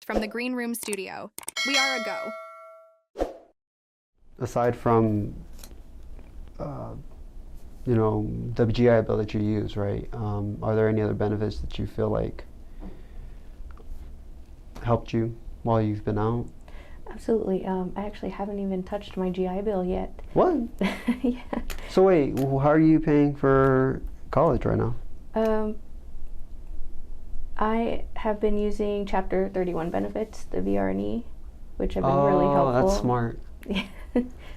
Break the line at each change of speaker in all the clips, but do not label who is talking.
from the Green Room Studio. We are a go.
Aside from, the GI Bill that you use, right? Are there any other benefits that you feel like helped you while you've been out?
Absolutely. I actually haven't even touched my GI Bill yet.
What?
Yeah.
So wait, how are you paying for college right now?
I have been using Chapter 31 benefits, the VRNE, which have been really helpful.
Oh, that's smart.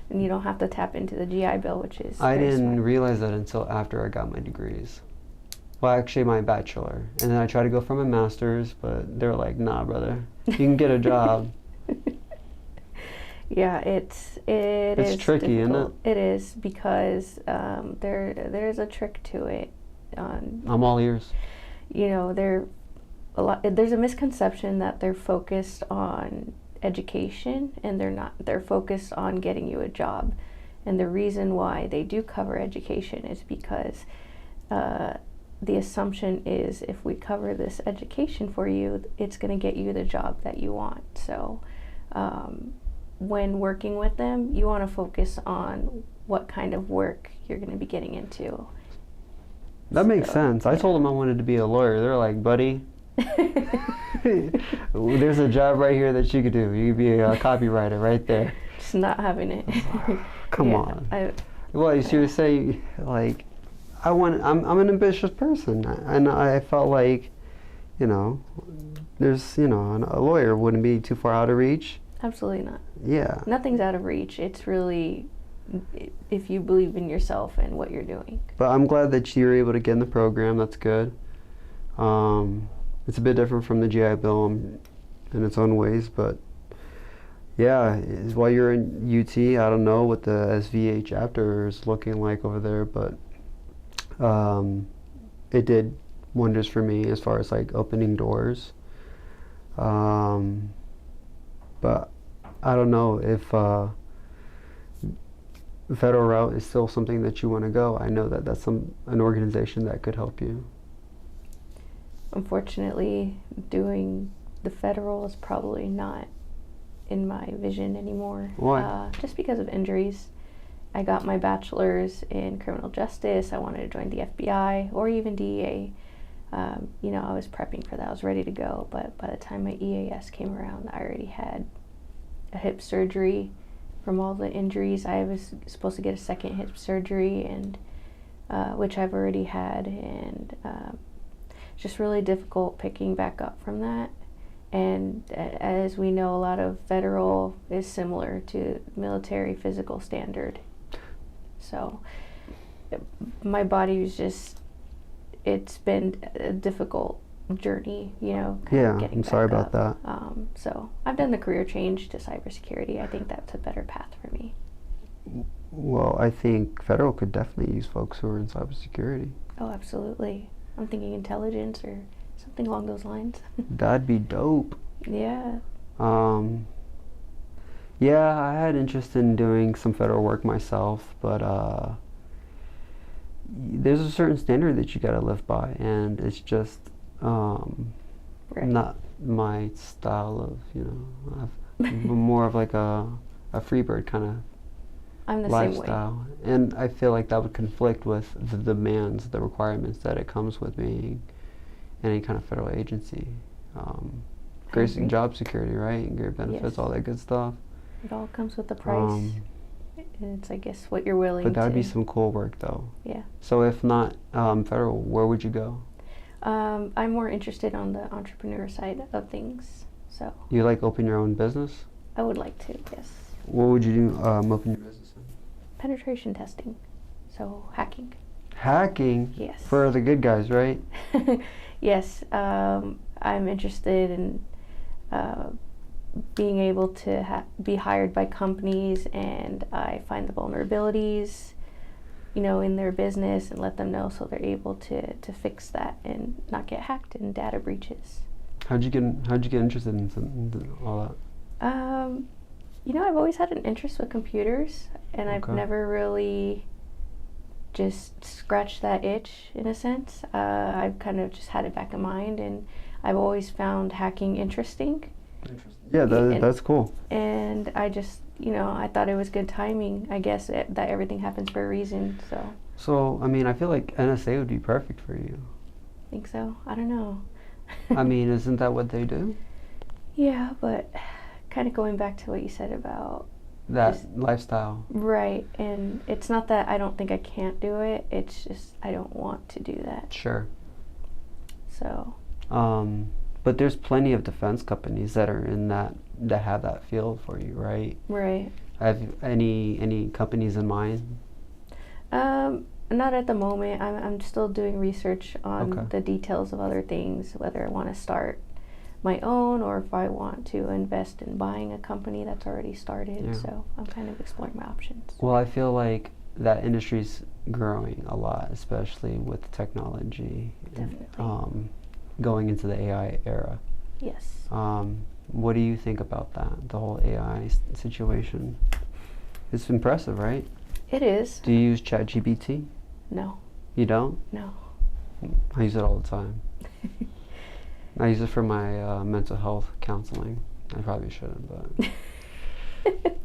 And you don't have to tap into the GI Bill, which is
I
very
didn't
smart.
realize that until after I got my degrees. Well, actually, my bachelor. And then I tried to go for my master's, but they were like, nah, brother, you can get a job.
Yeah, it's
tricky,
difficult.
isn't
It is because there's a trick to it.
I'm all ears.
There's a misconception that they're focused on education, and they're not. They're focused on getting you a job. And the reason why they do cover education is because the assumption is, if we cover this education for you, it's going to get you the job that you want. So when working with them, you want to focus on what kind of work you're going to be getting into.
That makes sense. I told them I wanted to be a lawyer. They're like, buddy, there's a job right here that you could do. You could be a copywriter right there.
Just not having it.
Come on. Well, you should say, like, I'm an ambitious person, and I felt like, there's, a lawyer wouldn't be too far out of reach.
Absolutely not.
Yeah.
Nothing's out of reach. It's really if you believe in yourself and what you're doing.
But I'm glad that you're able to get in the program. That's good. It's a bit different from the GI Bill in its own ways, but yeah, while you're in UT, I don't know what the SVA chapter is looking like over there, but it did wonders for me as far as like opening doors. But I don't know if the federal route is still something that you want to go. I know that that's an organization that could help you.
Unfortunately, doing the federal is probably not in my vision anymore.
Why?
Just because of injuries. I got my bachelor's in criminal justice. I wanted to join the FBI or even DEA. I was prepping for that. I was ready to go, but by the time my EAS came around, I already had a hip surgery from all the injuries. I was supposed to get a second hip surgery, and which I've already had, and just really difficult picking back up from that. And as we know, a lot of federal is similar to military physical standard. So my body was just, it's been a difficult journey,
Yeah,
getting
I'm sorry
back
about
up.
that.
So I've done the career change to cybersecurity. I think that's a better path for me.
Well, I think federal could definitely use folks who are in cybersecurity.
Oh, absolutely. I'm thinking intelligence or something along those lines.
That'd be dope.
Yeah.
Yeah, I had interest in doing some federal work myself, but there's a certain standard that you gotta live by, and it's just
Right.
not my style of, I'm more of like a freebird kind of
I'm the same way.
lifestyle, and I feel like that would conflict with the demands, the requirements that it comes with being any kind of federal agency. Great
agree.
job security, right? And great benefits,
Yes.
all that good stuff.
It all comes with the price. It's, I guess, what you're willing to.
But that would be some cool work, though.
Yeah.
So if not federal, where would you go?
I'm more interested on the entrepreneur side of things. So
You like open your own business?
I would like to, yes.
What would you do open your business in?
Penetration testing. So hacking.
Hacking?
Yes.
For the good guys, right?
Yes. I'm interested in being able to be hired by companies, and I find the vulnerabilities, in their business and let them know so they're able to fix that and not get hacked in data breaches.
How'd you get interested in all that?
I've always had an interest with computers, and I've
Okay.
never really just scratched that itch in a sense. I've kind of just had it back in mind, and I've always found hacking interesting.
Yeah,
And-
that's cool.
And I just, I thought it was good timing, I guess, that everything happens for a reason. So
So, I mean, I feel like NSA would be perfect for you.
think so. I don't know.
I mean, isn't that what they do?
Yeah, but kind of going back to what you said about
That
Just-
lifestyle.
right, and it's not that I don't think I can't do it. It's just I don't want to do that.
Sure.
So
But there's plenty of defense companies that are in that have that field for you, right?
right.
Have any companies in mind?
Not at the moment. I'm still doing research on
Okay.
the details of other things, whether I want to start my own or if I want to invest in buying a company that's already started.
Yeah.
So I'm kind of exploring my options.
Well, I feel like that industry's growing a lot, especially with technology.
Definitely.
Going into the AI era.
Yes.
What do you think about that, the whole AI situation? It's impressive, right?
It is.
Do you use ChatGPT?
No.
You don't?
No.
I use it all the time. I use it for my mental health counseling. I probably shouldn't, but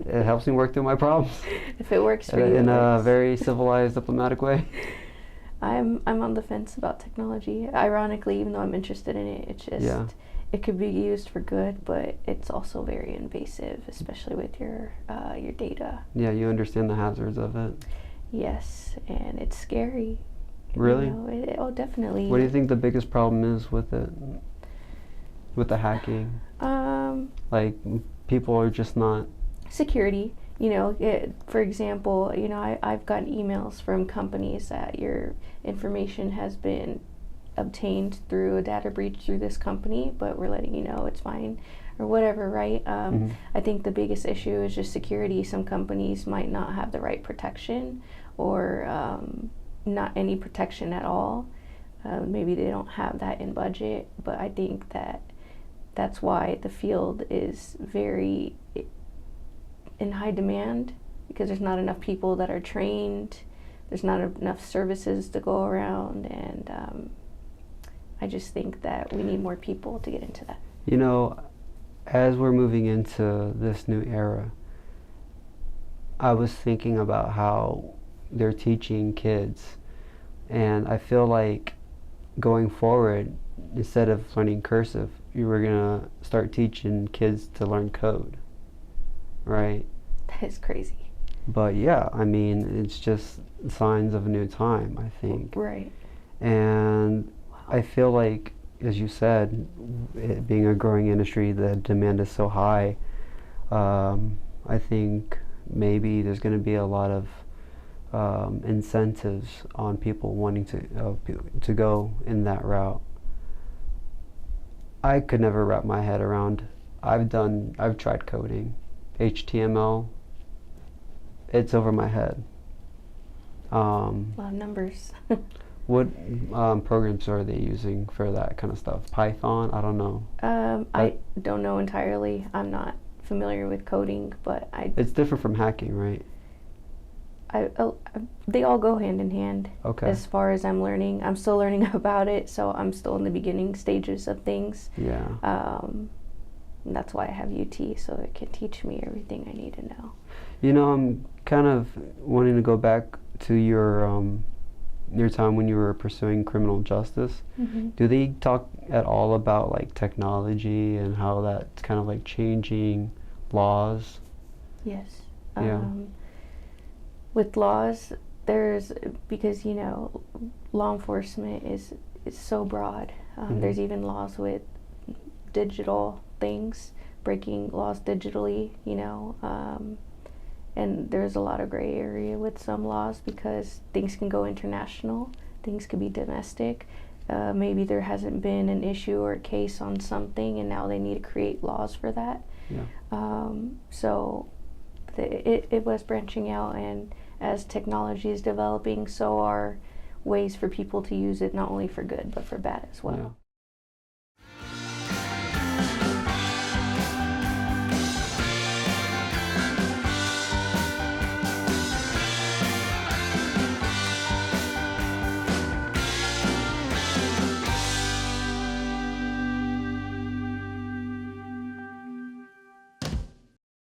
it helps me work through my problems
If it works for you,
in
it
a
works.
very civilized, diplomatic way.
I'm on the fence about technology. Ironically, even though I'm interested in it, it's just
Yeah.
it could be used for good, but it's also very invasive, especially with your data.
Yeah, you understand the hazards of it.
Yes, and it's scary.
Really?
Oh, definitely.
What do you think the biggest problem is with it? With the hacking? Like, people are just not...
Security. For example, I've gotten emails from companies that your information has been obtained through a data breach through this company, but we're letting you know it's fine or whatever, right? I think the biggest issue is just security. Some companies might not have the right protection or not any protection at all. Maybe they don't have that in budget, but I think that's why the field is very in high demand, because there's not enough people that are trained, there's not enough services to go around, and I just think that we need more people to get into that.
As we're moving into this new era, I was thinking about how they're teaching kids, and I feel like going forward, instead of learning cursive, you were gonna start teaching kids to learn code, right?
That is crazy.
But yeah, I mean, it's just signs of a new time, I think.
Right.
And I feel like, as you said, it being a growing industry, the demand is so high. I think maybe there's going to be a lot of incentives on people wanting to go in that route. I could never wrap my head around. I've tried coding, HTML. It's over my head.
A lot of numbers.
What programs are they using for that kind of stuff? Python? I don't know.
I don't know entirely. I'm not familiar with coding, but
It's different from hacking, right?
they all go hand in hand.
Okay.
As far as I'm learning, I'm still learning about it, so I'm still in the beginning stages of things.
Yeah.
And that's why I have UT, so it can teach me everything I need to know.
I'm kind of wanting to go back to your time when you were pursuing criminal justice.
Mm-hmm.
Do they talk at all about like technology and how that's kind of like changing laws?
Yes.
Yeah.
With laws, because law enforcement is so broad. There's even laws with digital things, breaking laws digitally, and there's a lot of gray area with some laws because things can go international, things could be domestic. Maybe there hasn't been an issue or a case on something, and now they need to create laws for that.
Yeah.
So it was branching out, and as technology is developing, so are ways for people to use it, not only for good but for bad as well.
Yeah.